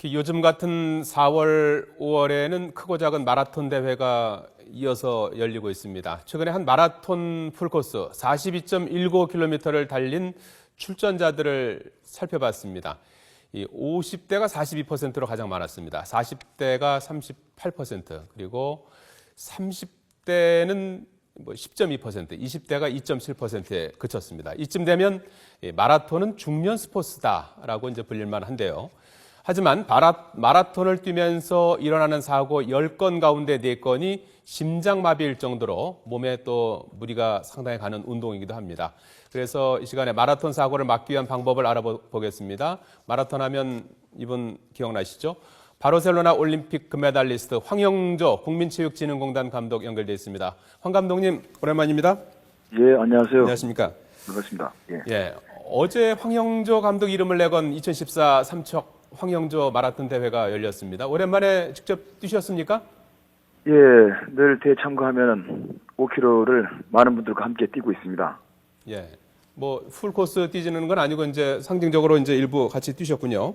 특히 요즘 같은 4월, 5월에는 크고 작은 마라톤 대회가 이어서 열리고 있습니다. 최근에 한 마라톤 풀코스 42.19km를 달린 출전자들을 살펴봤습니다. 이 50대가 42%로 가장 많았습니다. 40대가 38%, 그리고 30대는 10.2%, 20대가 2.7%에 그쳤습니다. 이쯤 되면 마라톤은 중년 스포츠다라고 이제 불릴만 한데요. 하지만 마라톤을 뛰면서 일어나는 사고 10건 가운데 4건이 심장마비일 정도로 몸에 또 무리가 상당히 가는 운동이기도 합니다. 그래서 이 시간에 마라톤 사고를 막기 위한 방법을 알아보겠습니다. 마라톤 하면 이분 기억나시죠? 바르셀로나 올림픽 금메달리스트 황영조 국민체육진흥공단 감독 연결돼 있습니다. 황 감독님, 오랜만입니다. 예, 안녕하세요. 안녕하십니까? 반갑습니다. 예, 어제 황영조 감독 이름을 내건 2014 삼척 황영조 마라톤 대회가 열렸습니다. 오랜만에 직접 뛰셨습니까? 예, 늘 대회 참가하면 5km를 많은 분들과 함께 뛰고 있습니다. 예, 뭐 풀코스 뛰지는 건 아니고 이제 상징적으로 이제 일부 같이 뛰셨군요.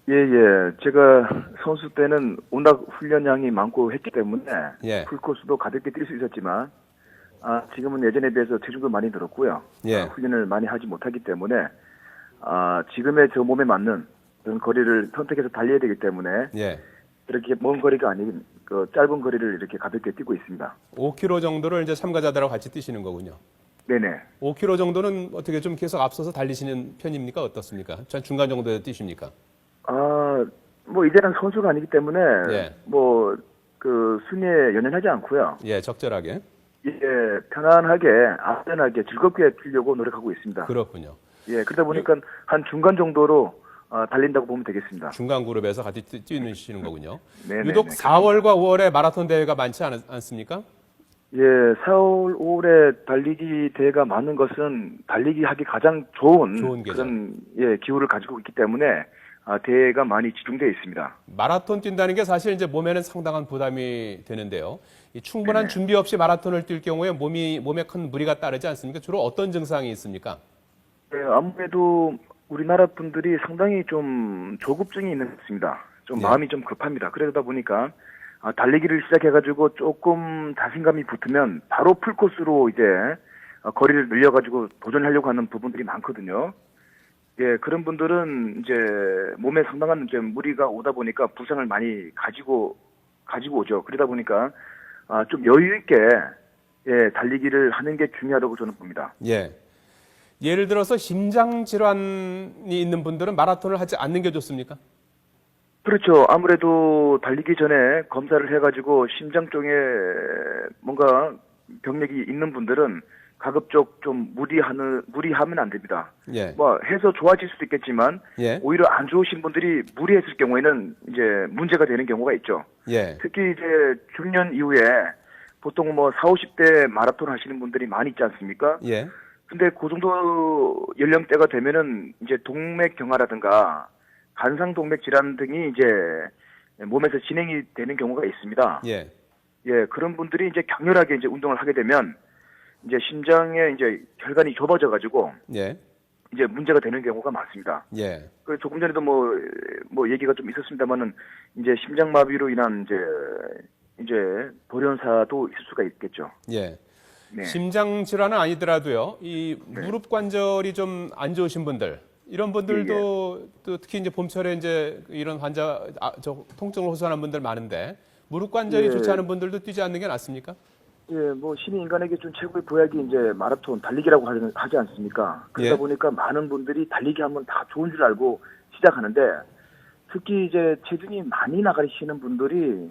예, 예. 제가 선수 때는 워낙 훈련량이 많고 했기 때문에 예. 풀코스도 가볍게 뛸 수 있었지만 지금은 예전에 비해서 체중도 많이 늘었고요. 예. 훈련을 많이 하지 못하기 때문에 지금의 저 몸에 맞는 그런 거리를 선택해서 달려야 되기 때문에 예. 이렇게 먼 거리가 아닌 그 짧은 거리를 이렇게 가볍게 뛰고 있습니다. 5km 정도를 이제 참가자들하고 같이 뛰시는 거군요. 네네. 5km 정도는 어떻게 좀 계속 앞서서 달리시는 편입니까? 어떻습니까? 중간 정도에 뛰십니까? 뭐 이제는 선수가 아니기 때문에 예. 뭐 그 순위에 연연하지 않고요. 예, 적절하게. 예, 편안하게, 안전하게, 즐겁게 뛰려고 노력하고 있습니다. 그렇군요. 예, 그러다 보니까 한 중간 정도로 달린다고 보면 되겠습니다. 중간 그룹에서 같이 뛰시는 거군요. 네네네. 유독 4월과 5월에 마라톤 대회가 많지 않습니까? 예, 4월, 5월에 달리기 대회가 많은 것은 달리기 하기 가장 좋은 계절. 그런 기후를 가지고 있기 때문에 대회가 많이 집중되어 있습니다. 마라톤 뛴다는 게 사실 이제 몸에는 상당한 부담이 되는데요. 이 충분한 네네. 준비 없이 마라톤을 뛸 경우에 몸에 큰 무리가 따르지 않습니까? 주로 어떤 증상이 있습니까? 예, 아무래도 우리나라 분들이 상당히 좀 조급증이 있는 것 같습니다. 좀 예. 마음이 좀 급합니다. 그러다 보니까 달리기를 시작해가지고 조금 자신감이 붙으면 바로 풀코스로 이제 거리를 늘려가지고 도전하려고 하는 부분들이 많거든요. 예, 그런 분들은 이제 몸에 상당한 이제 무리가 오다 보니까 부상을 많이 가지고 오죠. 그러다 보니까 좀 여유 있게 달리기를 하는 게 중요하다고 저는 봅니다. 예. 예를 들어서 심장 질환이 있는 분들은 마라톤을 하지 않는 게 좋습니까? 그렇죠. 아무래도 달리기 전에 검사를 해가지고 심장 쪽에 뭔가 병력이 있는 분들은 가급적 좀 무리하면 안 됩니다. 예. 뭐 해서 좋아질 수도 있겠지만 예. 오히려 안 좋으신 분들이 무리했을 경우에는 이제 문제가 되는 경우가 있죠. 예. 특히 이제 중년 이후에 보통 뭐 40, 50대 마라톤 하시는 분들이 많이 있지 않습니까? 예. 근데 그 정도 연령대가 되면은 이제 동맥경화라든가 간상동맥 질환 등이 이제 몸에서 진행이 되는 경우가 있습니다. 예. 예, 그런 분들이 이제 격렬하게 이제 운동을 하게 되면 이제 심장에 이제 혈관이 좁아져가지고 예. 이제 문제가 되는 경우가 많습니다. 예. 그 조금 전에도 뭐 얘기가 좀 있었습니다만은 이제 심장마비로 인한 이제 돌연사도 있을 수가 있겠죠. 예. 네. 심장 질환은 아니더라도요. 이 네. 무릎 관절이 좀 안 좋으신 분들, 이런 분들도 또 특히 이제 봄철에 이제 이런 통증을 호소하는 분들 많은데 무릎 관절이 예. 좋지 않은 분들도 뛰지 않는 게 낫습니까? 예, 뭐 신인 인간에게 좀 최고의 보약이 이제 마라톤 달리기라고 하지 않습니까? 그러다 예. 보니까 많은 분들이 달리기 하면 다 좋은 줄 알고 시작하는데 특히 이제 체중이 많이 나가시는 분들이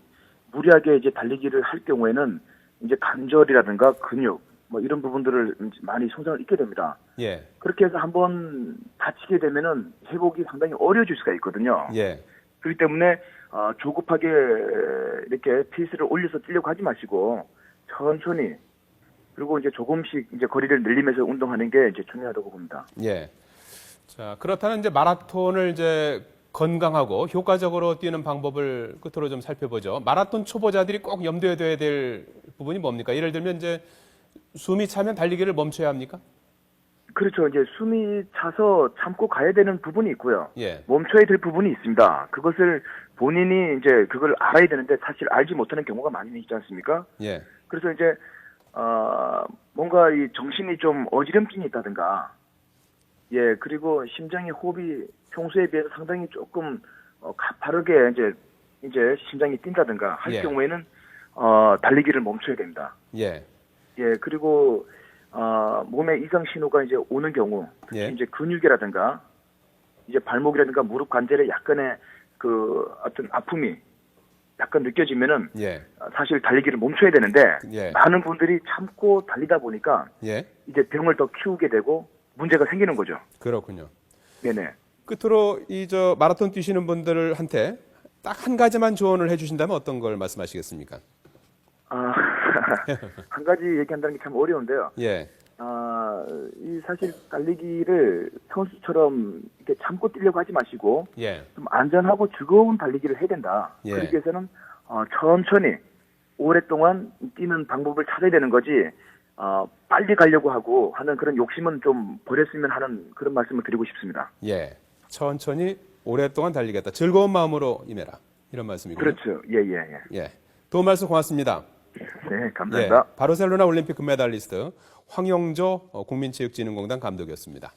무리하게 이제 달리기를 할 경우에는 이제 관절이라든가 근육 뭐 이런 부분들을 많이 손상을 입게 됩니다. 예. 그렇게 해서 한번 다치게 되면은 회복이 상당히 어려워질 수가 있거든요. 예. 그렇기 때문에 조급하게 이렇게 페이스를 올려서 뛰려고 하지 마시고 천천히 그리고 이제 조금씩 이제 거리를 늘리면서 운동하는 게 이제 중요하다고 봅니다. 예. 자, 그렇다면 이제 마라톤을 이제 건강하고 효과적으로 뛰는 방법을 끝으로 좀 살펴보죠. 마라톤 초보자들이 꼭 염두에 둬야 될 부분이 뭡니까? 예를 들면 이제 숨이 차면 달리기를 멈춰야 합니까? 그렇죠. 이제 숨이 차서 참고 가야 되는 부분이 있고요. 예. 멈춰야 될 부분이 있습니다. 그것을 본인이 이제 그걸 알아야 되는데 사실 알지 못하는 경우가 많이 있지 않습니까? 예. 그래서 이제 뭔가 이 정신이 좀 어지럼증이 있다든가, 예, 그리고 심장의 호흡이 평소에 비해서 상당히 조금 가파르게 이제 심장이 뛴다든가 할 예. 경우에는 달리기를 멈춰야 됩니다. 예. 예, 그리고 몸에 이상 신호가 이제 오는 경우, 특히 예. 이제 근육이라든가 이제 발목이라든가 무릎 관절에 약간의 그 어떤 아픔이 약간 느껴지면은 예. 사실 달리기를 멈춰야 되는데 예. 많은 분들이 참고 달리다 보니까 예. 이제 병을 더 키우게 되고 문제가 생기는 거죠. 그렇군요. 네네. 끝으로 마라톤 뛰시는 분들한테 딱 한 가지만 조언을 해주신다면 어떤 걸 말씀하시겠습니까? 한 가지 얘기한다는 게 참 어려운데요. 예. 이 사실 달리기를 선수처럼 이렇게 참고 뛰려고 하지 마시고 예. 좀 안전하고 즐거운 달리기를 해야 된다. 예. 그렇기 위해서는 천천히 오랫동안 뛰는 방법을 찾아야 되는 거지. 빨리 가려고 하고 하는 그런 욕심은 좀 버렸으면 하는 그런 말씀을 드리고 싶습니다. 예. 천천히 오랫동안 달리겠다. 즐거운 마음으로 임해라. 이런 말씀이군요. 그렇죠. 예. 예. 도움 말씀 고맙습니다. 네, 감사합니다. 예. 바르셀로나 올림픽 금메달리스트 황영조 국민체육진흥공단 감독이었습니다.